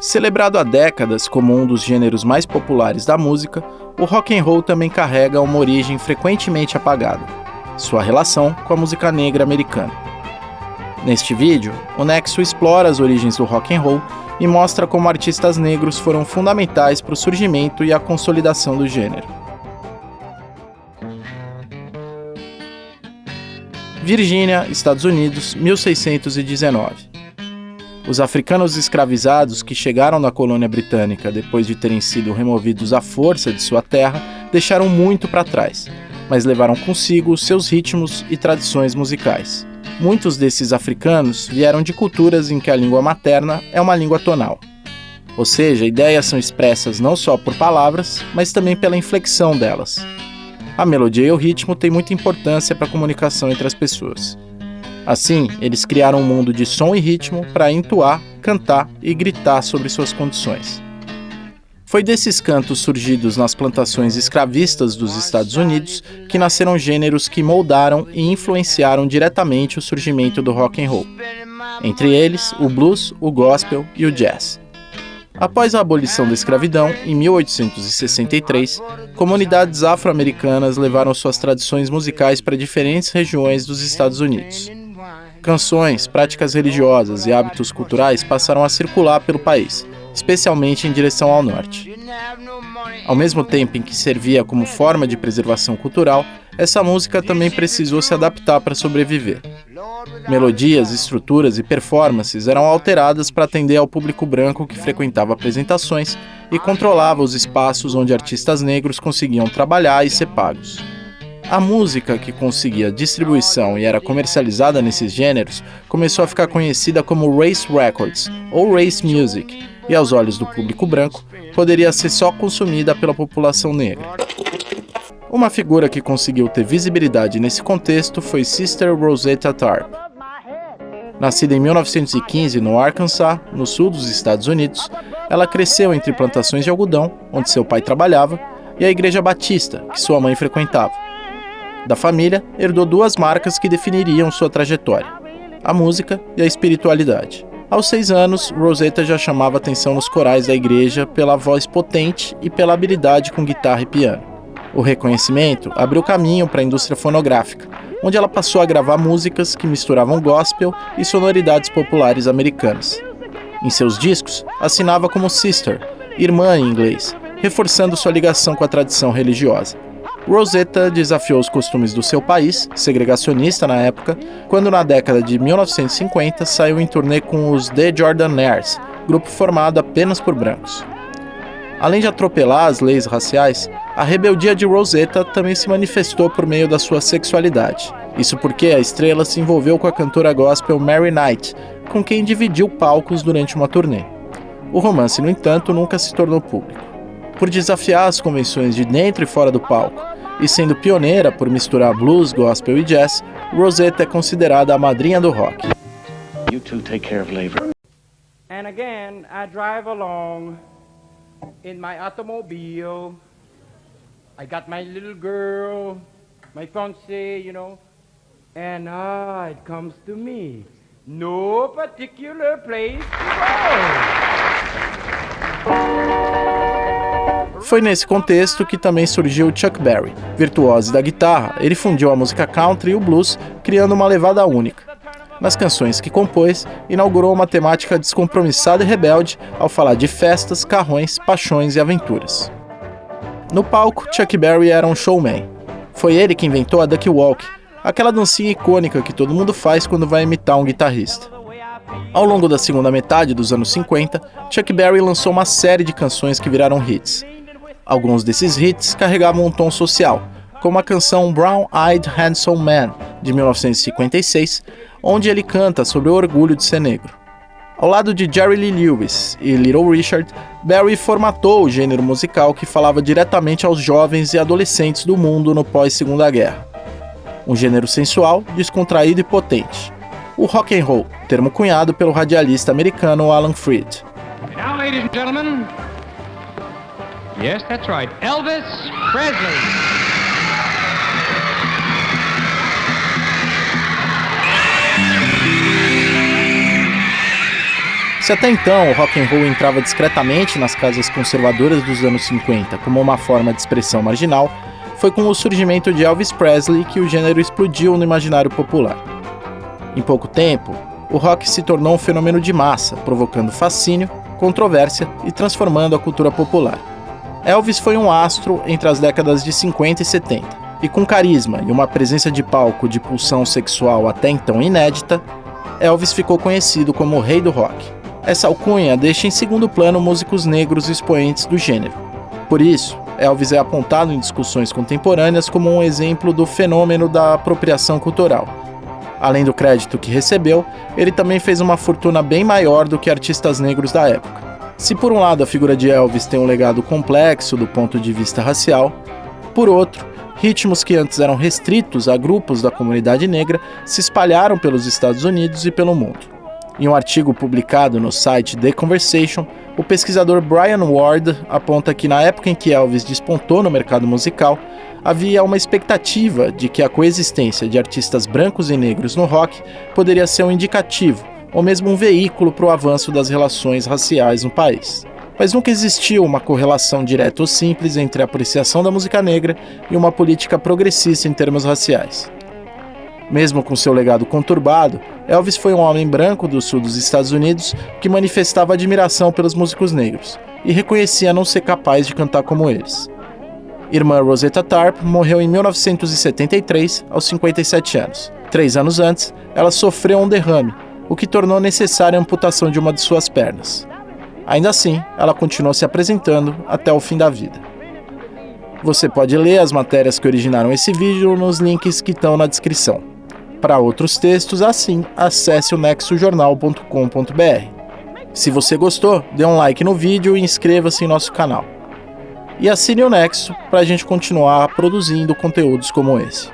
Celebrado há décadas como um dos gêneros mais populares da música, o rock and roll também carrega uma origem frequentemente apagada: sua relação com a música negra americana. Neste vídeo, o Nexo explora as origens do rock and roll e mostra como artistas negros foram fundamentais para o surgimento e a consolidação do gênero. Virgínia, Estados Unidos, 1619. Os africanos escravizados que chegaram na colônia britânica depois de terem sido removidos à força de sua terra deixaram muito para trás, mas levaram consigo seus ritmos e tradições musicais. Muitos desses africanos vieram de culturas em que a língua materna é uma língua tonal. Ou seja, ideias são expressas não só por palavras, mas também pela inflexão delas. A melodia e o ritmo têm muita importância para a comunicação entre as pessoas. Assim, eles criaram um mundo de som e ritmo para entoar, cantar e gritar sobre suas condições. Foi desses cantos surgidos nas plantações escravistas dos Estados Unidos que nasceram gêneros que moldaram e influenciaram diretamente o surgimento do rock and roll. Entre eles, o blues, o gospel e o jazz. Após a abolição da escravidão, em 1863, comunidades afro-americanas levaram suas tradições musicais para diferentes regiões dos Estados Unidos. Canções, práticas religiosas e hábitos culturais passaram a circular pelo país, especialmente em direção ao norte. Ao mesmo tempo em que servia como forma de preservação cultural, essa música também precisou se adaptar para sobreviver. Melodias, estruturas e performances eram alteradas para atender ao público branco que frequentava apresentações e controlava os espaços onde artistas negros conseguiam trabalhar e ser pagos. A música que conseguia distribuição e era comercializada nesses gêneros começou a ficar conhecida como race records ou race music, e aos olhos do público branco poderia ser só consumida pela população negra. Uma figura que conseguiu ter visibilidade nesse contexto foi Sister Rosetta Tharpe. Nascida em 1915 no Arkansas, no sul dos Estados Unidos, ela cresceu entre plantações de algodão, onde seu pai trabalhava, e a Igreja Batista, que sua mãe frequentava. Da família, herdou duas marcas que definiriam sua trajetória: a música e a espiritualidade. Aos 6 anos, Rosetta já chamava atenção nos corais da igreja pela voz potente e pela habilidade com guitarra e piano. O reconhecimento abriu caminho para a indústria fonográfica, onde ela passou a gravar músicas que misturavam gospel e sonoridades populares americanas. Em seus discos, assinava como Sister, irmã em inglês, reforçando sua ligação com a tradição religiosa. Rosetta desafiou os costumes do seu país, segregacionista na época, quando na década de 1950 saiu em turnê com os The Jordanaires, grupo formado apenas por brancos. Além de atropelar as leis raciais, a rebeldia de Rosetta também se manifestou por meio da sua sexualidade. Isso porque a estrela se envolveu com a cantora gospel Mary Knight, com quem dividiu palcos durante uma turnê. O romance, no entanto, nunca se tornou público. Por desafiar as convenções de dentro e fora do palco, e sendo pioneira por misturar blues, gospel e jazz, Rosetta é considerada a madrinha do rock. You two take care of labor. And again, I drive along in my automobile. I got my little girl, my fiancée, and it comes to me. No particular place to go. Foi nesse contexto que também surgiu Chuck Berry. Virtuoso da guitarra, ele fundiu a música country e o blues, criando uma levada única. Nas canções que compôs, inaugurou uma temática descompromissada e rebelde ao falar de festas, carrões, paixões e aventuras. No palco, Chuck Berry era um showman. Foi ele que inventou a Duck Walk, aquela dancinha icônica que todo mundo faz quando vai imitar um guitarrista. Ao longo da segunda metade dos anos 50, Chuck Berry lançou uma série de canções que viraram hits. Alguns desses hits carregavam um tom social, como a canção Brown Eyed Handsome Man, de 1956, onde ele canta sobre o orgulho de ser negro. Ao lado de Jerry Lee Lewis e Little Richard, Berry formatou o gênero musical que falava diretamente aos jovens e adolescentes do mundo no pós-Segunda Guerra. Um gênero sensual, descontraído e potente. O rock and roll, termo cunhado pelo radialista americano Alan Freed. Now, ladies and gentlemen, yes, that's right, Elvis Presley. Se Se até então o rock and roll entrava discretamente nas casas conservadoras dos anos 50 como uma forma de expressão marginal, foi com o surgimento de Elvis Presley que o gênero explodiu no imaginário popular. Em pouco tempo, o rock se tornou um fenômeno de massa, provocando fascínio, controvérsia e transformando a cultura popular. Elvis foi um astro entre as décadas de 50 e 70, e com carisma e uma presença de palco de pulsão sexual até então inédita, Elvis ficou conhecido como o rei do rock. Essa alcunha deixa em segundo plano músicos negros expoentes do gênero. Por isso, Elvis é apontado em discussões contemporâneas como um exemplo do fenômeno da apropriação cultural. Além do crédito que recebeu, ele também fez uma fortuna bem maior do que artistas negros da época. Se por um lado a figura de Elvis tem um legado complexo do ponto de vista racial, por outro, ritmos que antes eram restritos a grupos da comunidade negra se espalharam pelos Estados Unidos e pelo mundo. Em um artigo publicado no site The Conversation, o pesquisador Brian Ward aponta que na época em que Elvis despontou no mercado musical, havia uma expectativa de que a coexistência de artistas brancos e negros no rock poderia ser um indicativo, ou mesmo um veículo para o avanço das relações raciais no país. Mas nunca existiu uma correlação direta ou simples entre a apreciação da música negra e uma política progressista em termos raciais. Mesmo com seu legado conturbado, Elvis foi um homem branco do sul dos Estados Unidos que manifestava admiração pelos músicos negros e reconhecia não ser capaz de cantar como eles. Irmã Rosetta Tharpe morreu em 1973, aos 57 anos. 3 anos antes, ela sofreu um derrame, o que tornou necessária a amputação de uma de suas pernas. Ainda assim, ela continuou se apresentando até o fim da vida. Você pode ler as matérias que originaram esse vídeo nos links que estão na descrição. Para outros textos, assim, acesse o nexojornal.com.br. Se você gostou, dê um like no vídeo e inscreva-se em nosso canal. E assine o Nexo para a gente continuar produzindo conteúdos como esse.